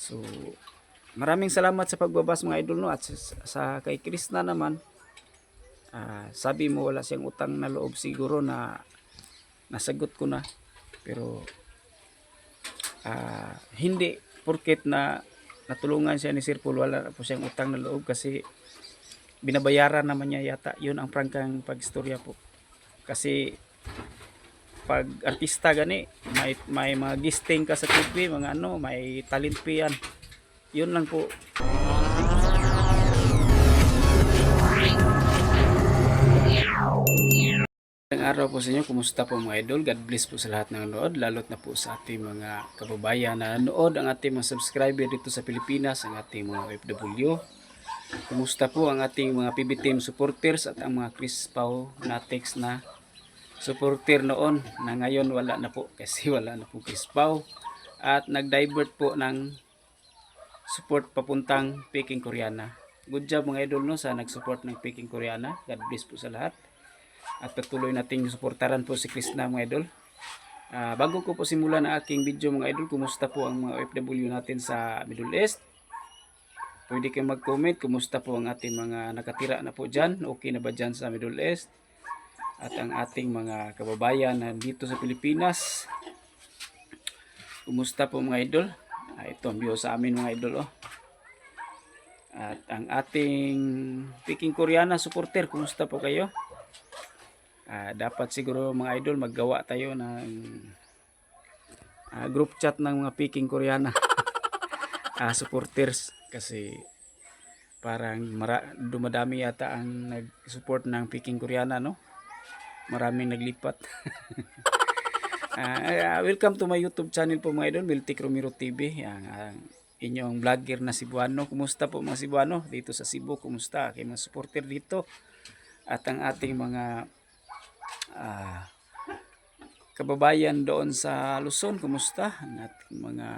So maraming salamat sa pagbabas mga idol no, at sa kay Krishna naman, sabi mo wala siyang utang na loob, siguro na nasagot ko na. Pero hindi porket na natulungan siya ni Sir Paul, wala po siyang utang na loob, kasi binabayaran naman niya yata. Yun ang prangkang pagistorya po. Kasi pag artista gani, may mga gisting ka sa TV, mga ano, may talent pa yan. Yun lang po. Magandang araw po sa inyo. Kumusta po mga idol? God bless po sa lahat ng nanood, lalot na po sa ating mga kababayan na nanood, ang ating mga subscriber dito sa Pilipinas, ang ating mga OFW. Kumusta po ang ating mga PB Team supporters at ang mga Chris Pau Natex na supporter noon, na ngayon wala na po kasi wala na po Chris Pau, at nag-divert po ng support papuntang Peking Koreana. Good job mga idol no, sa nag-support ng Peking Koreana. God bless po sa lahat. At patuloy nating suportaran po si Krishna mga idol. Bago ko po simulan ang aking video mga idol, kumusta po ang mga OFW natin sa Middle East? Pwede kayong mag-comment, kumusta po ang ating mga nakatira na po dyan? Okay na ba dyan sa Middle East? At ang ating mga kababayan na dito sa Pilipinas, kumusta po mga idol? Ito ang view sa amin mga idol oh. At ang ating Peking Koreana supporter, kumusta po kayo? Dapat siguro mga idol maggawa tayo ng group chat ng mga Peking Koreana supporters, kasi parang dumadami yata ang nag-support ng Peking Koreana no, maraming naglipat. Welcome to my YouTube channel po mga idol, Miltic Romero TV, ang inyong vlogger na Cebuano. Kumusta po mga Cebuano dito sa Cebu? Kumusta kay mga supporter dito? At ang ating mga kababayan doon sa Luzon, kumusta? Ang ating mga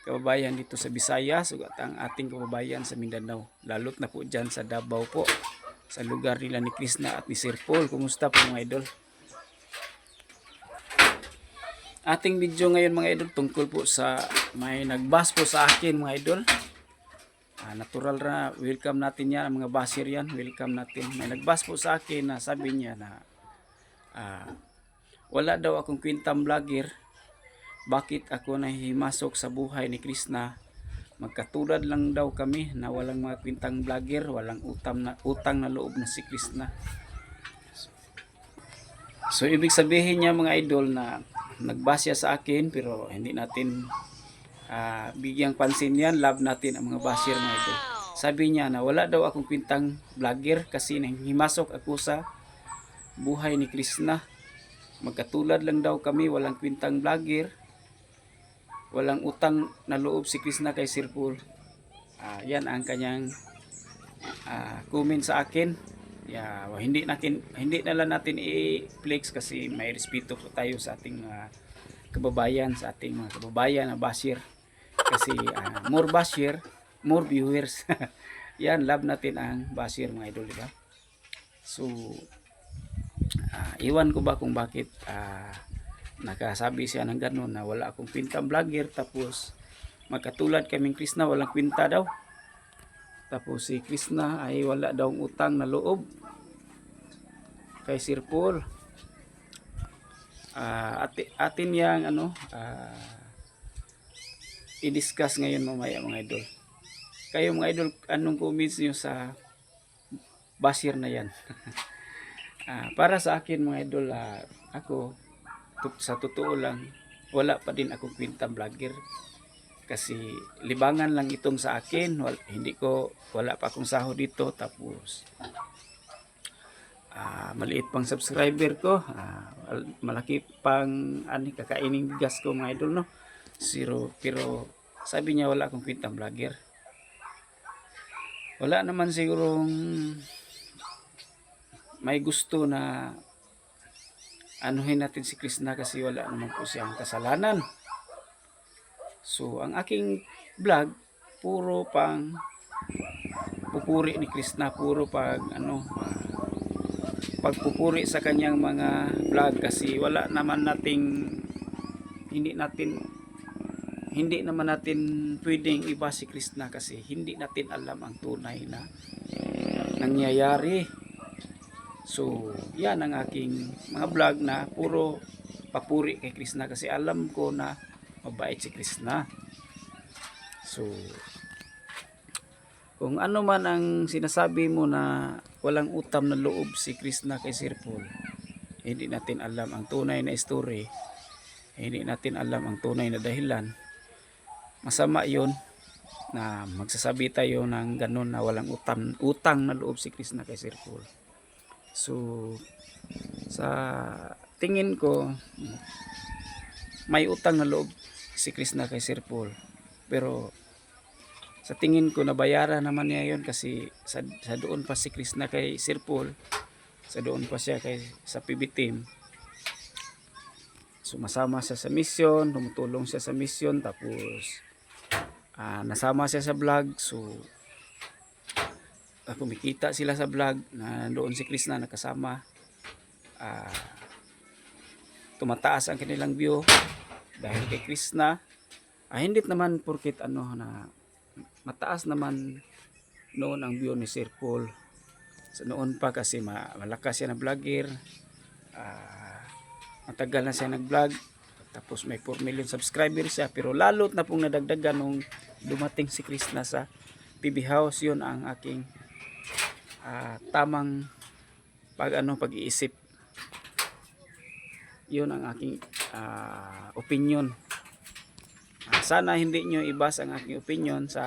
kababayan dito sa Visayas, at ang ating kababayan sa Mindanao, lalot na po dyan sa Davao po, sa lugar nila ni Krishna at ni Sir Paul. Kumusta po mga idol? Ating video ngayon mga idol tungkol po sa may nagbas po sa akin mga idol. Natural na welcome natin yan, ang mga basher yan, welcome natin. May nagbas po sa akin na sabi niya na wala daw akong kwentang vlogger, bakit ako nahihimasok sa buhay ni Krishna? Magkatulad lang daw kami na walang mga kwentang vlogger, walang utang na loob na si Krishna. So ibig sabihin niya mga idol na nagbasya sa akin, pero hindi natin bigyang pansin yan. Love natin ang mga basher mga idol. Sabi niya na wala daw akong kwentang vlogger kasi nahihimasok ako sa buhay ni Krishna. Magkatulad lang daw kami, walang kwentang vlogger, walang utang na loob si Krishna kay Sir Paul. Yan ang kanyang comment sa akin. Hindi na lang natin i-flex kasi may respeto po tayo sa ating kababayan, sa ating mga kababayan na basher. Kasi more basher, more viewers. Yan, love natin ang basher mga idol, diba? So iwan ko ba kung bakit nakasabi siya ng gano'n na wala akong kwentang vlogger, tapos magkatulad kaming Krishna walang kwenta daw, tapos si Krishna ay wala daw utang na loob kay Sir Paul. Atin yang i-discuss ngayon mamaya mga idol. Kayo mga idol, anong comments nyo sa basher na yan? Para sa akin mga idol, ako sa totoo lang wala pa din ako kwentang vlogger, kasi libangan lang itong sa akin. Wala pa akong sahod dito, tapos maliit pang subscriber ko, malaki pang kakaining bigas ko mga idol no, zero. Pero sabi niya wala akong kwentang vlogger. Wala naman sigurong may gusto na anuhin natin si Krishna, kasi wala naman po siyang kasalanan. So ang aking vlog puro pang pupuri ni Krishna, puro pagpupuri sa kanyang mga vlog, kasi wala naman hindi natin hindi naman natin pwedeng iba si Krishna kasi hindi natin alam ang tunay na nangyayari. So, yan ang aking mga vlog na puro papuri kay Krishna kasi alam ko na mabait si Krishna. So, kung ano man ang sinasabi mo na walang utang na loob si Krishna kay Sir Paul, hindi natin alam ang tunay na story, hindi natin alam ang tunay na dahilan. Masama yon na magsasabi tayo ng ganun na walang utang na loob si Krishna kay Sir Paul. So, sa tingin ko, may utang na loob si Krishna kay Sir Paul. Pero, sa tingin ko, nabayaran naman niya yun kasi sa doon pa si Krishna kay Sir Paul, sa doon pa siya sa PB team. Sumasama siya sa mission, tumutulong siya sa mission, tapos nasama siya sa vlog. So, kumikita sila sa vlog na doon si Krishna nakasama. Tumataas ang kanilang view dahil kay Krishna. Hindi naman porkit na mataas naman noon ang view ni Sir Paul. So, noon pa kasi malakas siya na vlogger. Matagal na siya nag-vlog. Tapos may 4 million subscribers siya. Pero lalo na pong nadagdagan nung dumating si Krishna sa PB House. Yun ang aking tamang pag-iisip. Yun ang aking opinion. Sana hindi nyo ibasa ang aking opinion sa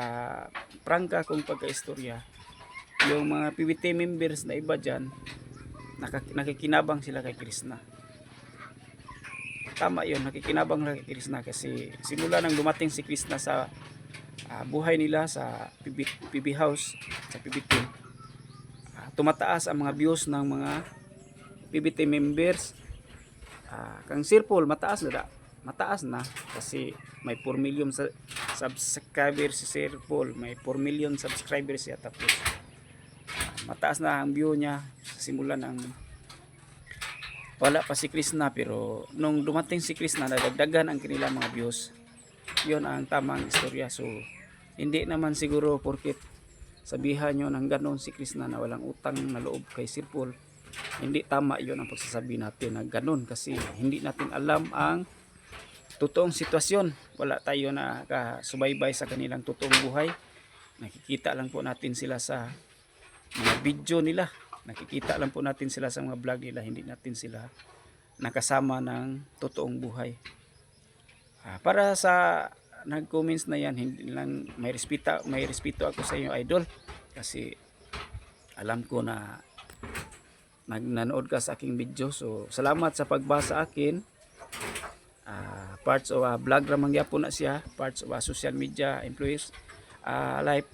prangka kong pagka-istorya. Yung mga PBT members na iba dyan, nakikinabang sila kay Krishna. Tama yun, nakikinabang sila kay Krishna kasi simula nang dumating si Krishna sa buhay nila sa PB House, sa PBT, tumataas ang mga views ng mga PBT members. Kang Sir Paul mataas na kasi may 4 million subscribers si Sir Paul, may 4 million subscribers siya, tapos mataas na ang view niya sa simula ng wala pa si Krishna. Pero nung dumating si Krishna, nadagdagan ang kanilang mga views. Yun ang tamang istorya. So hindi naman siguro porkit sabihan nyo ng ganon si Krishna na walang utang na loob kay Sir Paul, hindi tama yun ang pagsasabi natin na ganon kasi hindi natin alam ang totoong sitwasyon. Wala tayo na kasubaybay sa kanilang totoong buhay. Nakikita lang po natin sila sa mga video nila, nakikita lang po natin sila sa mga vlog nila, hindi natin sila nakasama ng totoong buhay. Para sa nag-comments na yan, hindi lang may respeto ako sa inyo, idol, kasi alam ko na nanood ka sa aking video. So salamat sa pagbasa akin. Parts of vlog ramang yapon na siya, parts of social media employees life.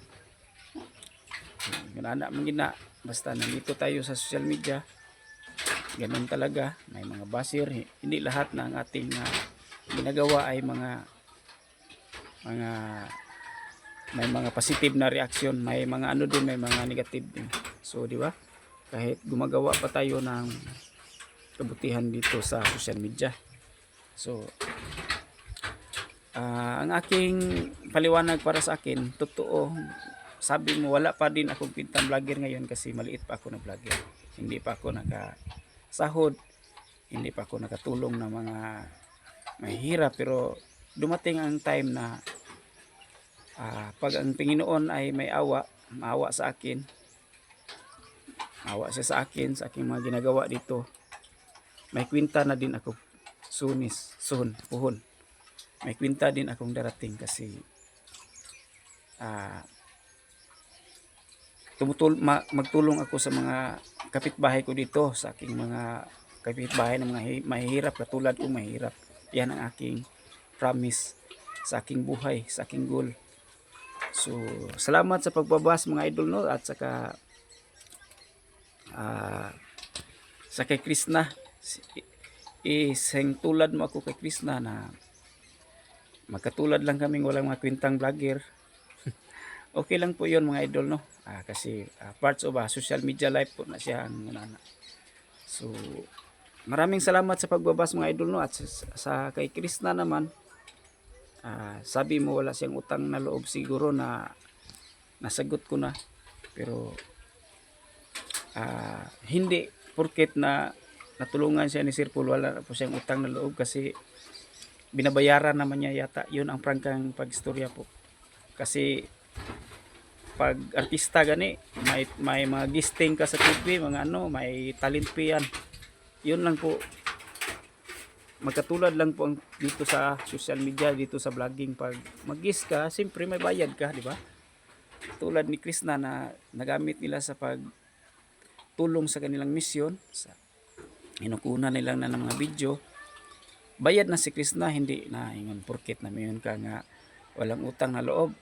Ganana mangina, basta nandito tayo sa social media, ganun talaga. May mga basir, hindi lahat ng ating ginagawa ay may mga positive na reaction, may mga din, may mga negative din. So di ba, kahit gumagawa pa tayo ng kabutihan dito sa social media. So ang aking paliwanag para sa akin, totoo, sabi mo wala pa din akong pintang vlogger ngayon kasi maliit pa ako na vlogger, hindi pa ako nakasahod, hindi pa ako nakatulong ng mga mahirap. Pero dumating ang time na pag ang Panginoon ay may maawa sa akin, maawa siya sa akin, sa aking mga ginagawa dito, may kwinta na din ako puhon. May kwinta din akong darating kasi magtulong ako sa mga kapitbahay ko dito, sa aking mga kapitbahay ng mga mahihirap katulad ko mahirap. Yan ang aking promise sa aking buhay, sa aking goal. So salamat sa pagbabas mga idol, no, at saka sa kay Krishna, isang tulad mo ako kay Krishna na magkatulad lang kaming walang mga kwintang vlogger. Okay lang po yun mga idol, no, kasi parts of social media life po na siya ang nana. So maraming salamat sa pagbabas mga idol, no, at sa kay Krishna naman, Sabi mo wala siyang utang na loob, siguro na nasagot ko na. Pero hindi porket na natulungan siya ni Sir Paul, wala na po siyang utang na loob kasi binabayaran naman niya yata. Yun ang prangkang pagistorya po. Kasi pag artista gani, may mga gisting ka sa TV, mga ano, may talent fee yan. Yun lang po. Magkatulad lang po ang dito sa social media, dito sa vlogging, pag mag-guest ka, siyempre may bayad ka, di ba? Tulad ni Krishna na nagamit nila sa pagtulong sa kanilang misyon, sa inukuna nila na ng mga video, bayad na si Krishna, hindi na ingon porket na mayon ka nga walang utang na loob.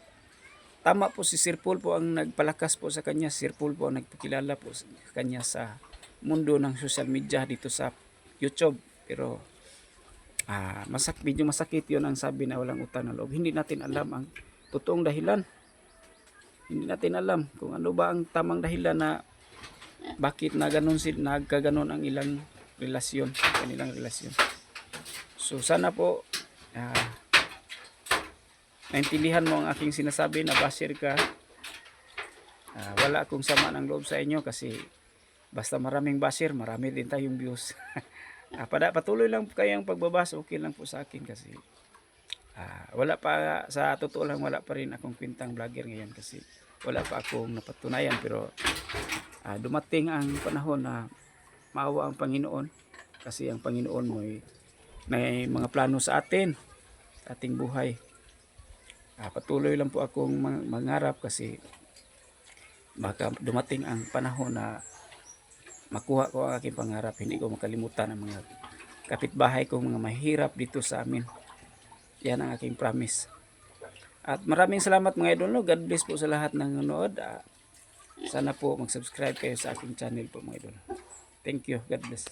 Tama po si Sir Paul po ang nagpalakas po sa kanya. Sir Paul po ang nagpakilala po sa kanya sa mundo ng social media dito sa YouTube. Pero medyo masakit yun ang sabi na walang utang na loob. Hindi natin alam ang totoong dahilan. Hindi natin alam kung ano ba ang tamang dahilan na bakit nagkaganon ang ilang relasyon, kanilang relasyon. So sana po naintindihan mo ang aking sinasabi na basher ka. Wala akong sama ng loob sa inyo kasi basta maraming basher, marami din tayong views. Patuloy lang kayang pagbabasa, okay lang po sa akin kasi wala pa, sa totoo lang wala pa rin akong kwentang vlogger ngayon kasi wala pa akong napatunayan. Pero dumating ang panahon na maawa ang Panginoon kasi ang Panginoon may mga plano sa atin, sa ating buhay. Patuloy lang po akong mangarap kasi baka dumating ang panahon na makuha ko ang aking pangarap. Hindi ko makalimutan ang mga kapitbahay kong mga mahirap dito sa amin. Yan ang aking promise. At maraming salamat mga idol. God bless po sa lahat ng nanonood. Sana po mag-subscribe kayo sa aking channel po mga idol. Thank you. God bless.